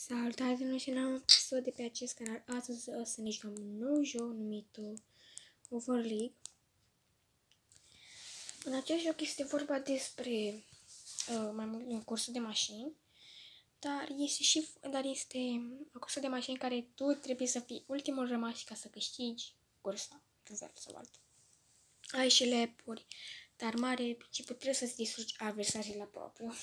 Salutare, din nou și la un episod de pe acest canal. Astăzi o să ne jucăm un nou joc numit Over League. În acest joc este vorba despre mai mult un curs de mașini, dar este o cursă de mașini care tu trebuie să fii ultimul rămas ca să câștigi cursa, într-un fel sau altul. Ai și lepuri, dar mare principiu trebuie să-ți distrugi adversarii la propriu.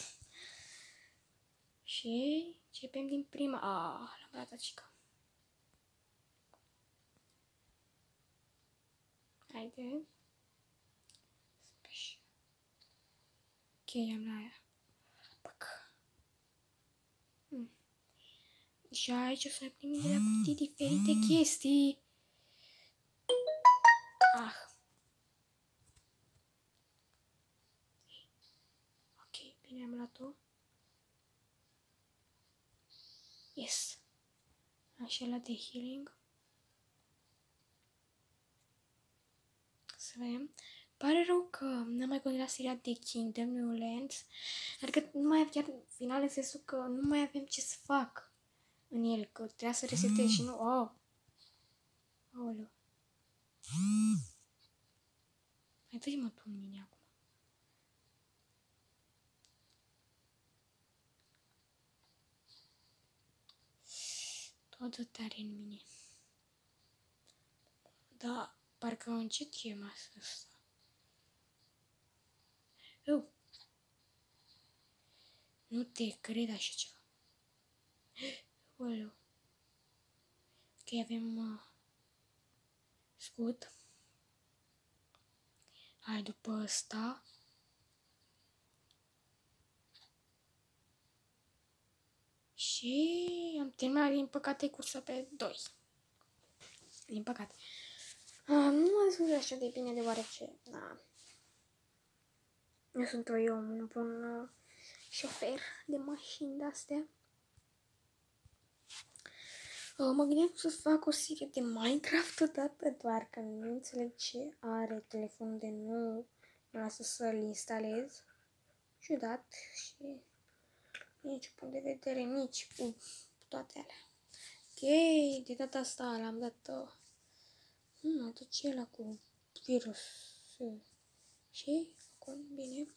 Și începem din prima. L-am ratat cică. Haide. Special. Ok, am la aia. Pac. Și aici o să primim de la cutii diferite chestii. Ok, bine, am luat-o. Yes. Așa la de healing. Să vedem. Pare rău că n-am mai continuat seria de Kingdom New Lands. Adică nu mai chiar final în sensul că nu mai avem ce să fac în el, că trebuia să resetez și nu. Aoleu. Mai dă-i-mă tu în mine acum. Tot de tare în mine. Da, parcă încet e masa asta. Nu te cred așa ceva. Aoleu. Ok, avem scut. Hai, după ăsta. Și am terminat, din păcate, cursa pe 2. Din păcate. Nu mă descurc așa de bine, deoarece eu sunt un bun șofer de mașini de-astea. Mă gândeam să fac o serie de Minecraft odată, doar că nu înțeleg ce are telefonul de nu mă lasă să-l instalez. Ciudat și nici punct de vedere, nici cu toate alea. Ok, de data asta l-am dat tot ce ăla cu virus și acum bine.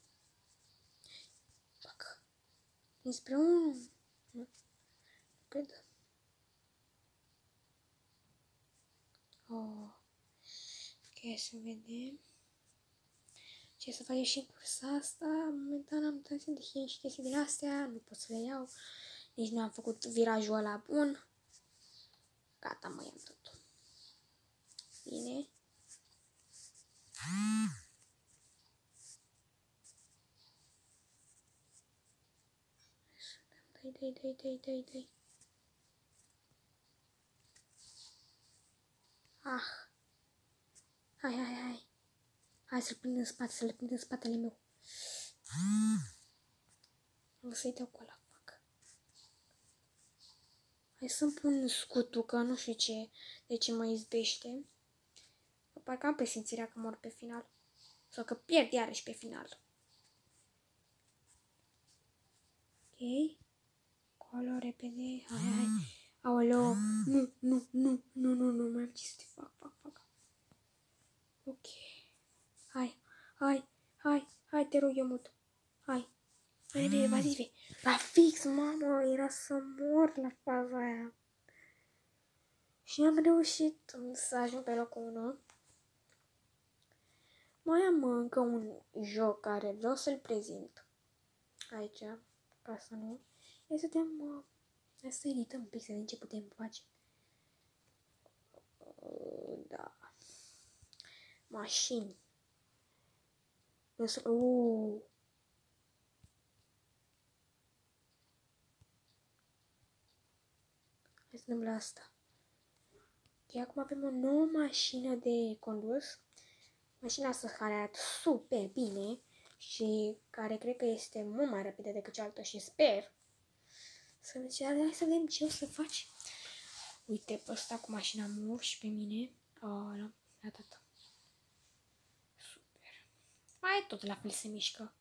Pac. Dinspre unul. Nu cred. Ok, să vedem ce să facem și în cursa asta. Momentan am dat de hien și chestii din astea, nu pot să le iau. Nici nu am făcut virajul ăla bun. Gata, mă iau totul. Bine. Dai. Hai. Hai să-l prind în spate, să le prind în spatele meu. O să-i dau cu ăla, fac. Hai să-mi pun scutul, că nu știu de ce mă izbește. Parcă am presimțirea că mor pe final. Sau că pierd iarăși pe final. Ok. Colo, repede. Hai. Aoleo. Nu. Mai am ce să te fac. Ok. Hai, te rog eu mult. Hai, repede. La fix, mamă, era să mor la faza aia. Și am reușit să ajung pe locul 1. Mai am încă un joc care vreau să-l prezint aici, ca să nu. Hai să edităm un pic, să vedem ce putem face. Da. Mașini. Hai să dăm la asta. Ok, acum avem o nouă mașină de condus. Mașina asta care arată super bine și care cred că este mult mai rapidă decât cealaltă și sper să vedem. Hai să vedem ce o să faci. Uite pe ăsta cu mașina move și pe mine. Atât. Super. Mai tot la fel se mișcă.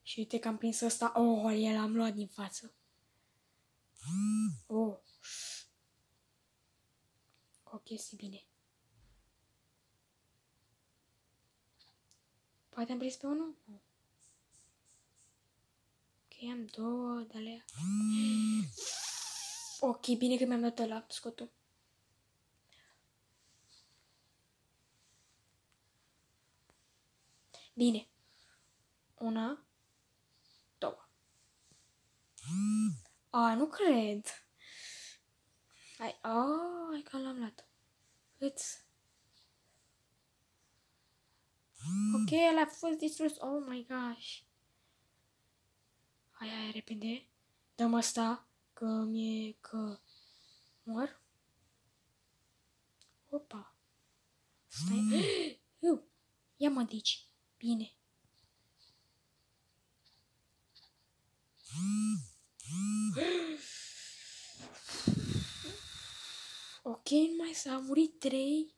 Și uite că am prins ăsta. Oh, el am luat din față. Oh. O chestie bine. Poate am prins pe unul? Nu. Ok, am două de alea. Ok, bine că mi-am dat ăla, scotul. Bine. Una. Două. A, nu cred. Hai că l-am luat. Îți. Ok, el a fost distrus. Oh my gosh. Hai, repede. Dăm asta. Că mor. Opa. Stai. Ia-mă de aici. Bine. Ok, mai s-a murit 3.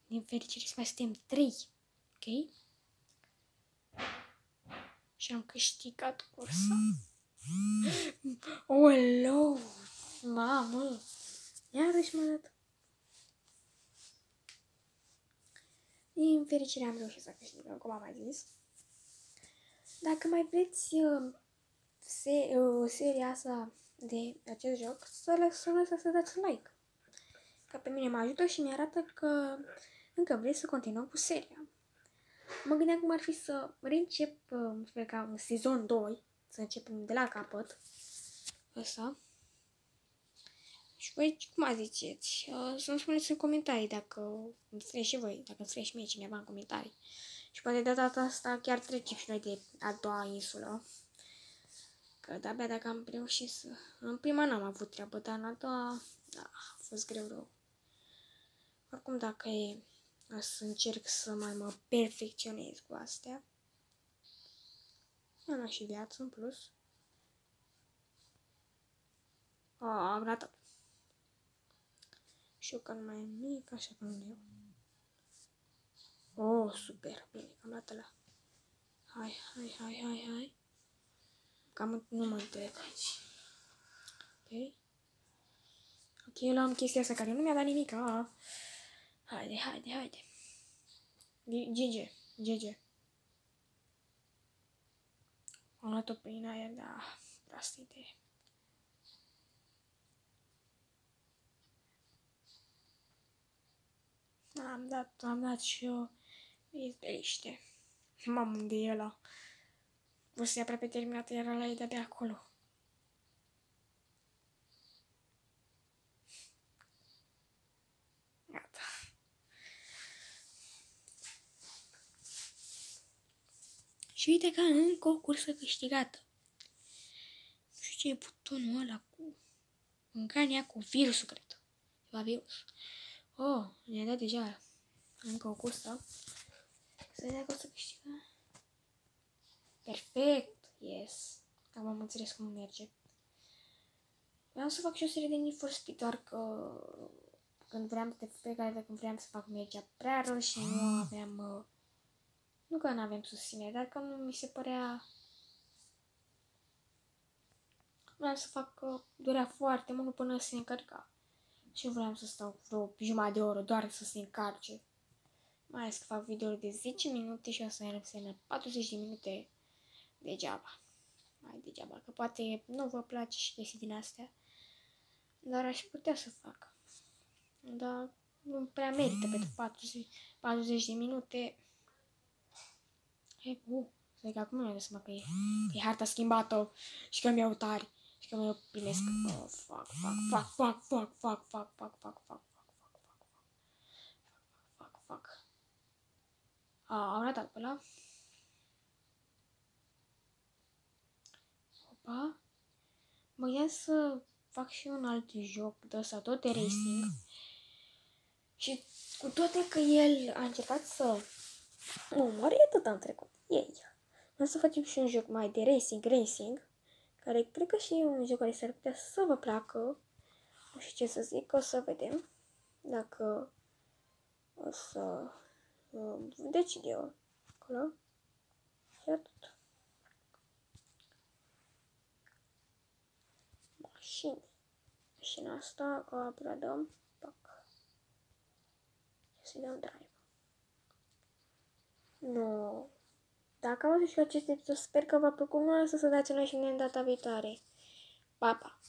Din fericire să mai suntem 3. Ok? Și am câștigat cursa. Oh, hello! Mamă! Iarăși m-a dat. Din fericire am reușit să câștigăm, cum am mai zis. Dacă mai vreți seria asta de acest joc, să lăsați să dați like. Că pe mine mă ajută și mi-arată că încă vreți să continuăm cu seria. Mă gândeam cum ar fi să reîncep ca un sezon 2, să începem de la capăt. Ăsta. Și voi cum ziceți? Să-mi spuneți în comentarii dacă îmi spuneți și voi, dacă îmi spuneți și mie cineva în comentarii. Și poate de data asta chiar trecem și noi de a doua insulă. Că de-abia dacă am reușit să... În prima n-am avut treabă, dar în a doua a fost greu rău. Oricum dacă e să încerc să mai mă perfecționez cu astea. Am și viață în plus. Am ratat. Și eu că nu mai e nimic, așa că nu eu. Oh, super, bine, că am luat ăla. Hai. Cam nu mă întreb aici. Ok. Ok, eu luam chestia asta care nu mi-a dat nimic. Haide. GG. Am luat-o prin aia, da, proastă idee. Am dat și eu izbeliște. Mamă, unde e ăla? O să-i aproape terminat, era la ei de-abia acolo. Gata. Și uite că încă o cursă câștigată. Nu știu ce e butonul ăla cu... Mâncarea cu virusul, cred. Ceva virus. Oh, ne-a dat deja încă o cursă. Să vedem dacă o să câștigă. Perfect, yes. Cam am înțeles cum merge. Vreau să fac și o serie de Need for Speed, doar că când vreau să fac mergea prea rău și nu aveam... Nu că nu aveam susținere, dar că nu mi se părea... Vreau să fac... durea foarte mult până se încărca. Și nu vreau să stau vreo jumătate de oră doar să se încarce. Mai ales că fac videouri de 10 minute și o să însemnă 40 de minute degeaba. Mai degeaba, că poate nu vă place și chestii din astea. Dar aș putea să fac. Dar nu prea merită pentru 40 de minute. Stai că acum nu mi-am dat seama că e harta schimbată și că mi-au tari și că mă primesc. Fuck. Am ratat pe ăla. Opa. Mă gândeam să fac și un alt joc de ăsta, tot de racing. Și cu toate că el a încercat să omoare, tot am trecut. O să facem și un joc mai de racing, care cred că și e un joc care s-ar putea să vă placă. Nu știu ce să zic, o să vedem dacă o să decid eu acolo. Și atât. mașini. Mașina asta, o upgradăm, pac. Să-i dăm drive. Nu. Dacă am văzut și eu acest episod, sper că v-a plăcut. Nu să dați noi și ne în data viitoare. Pa, pa!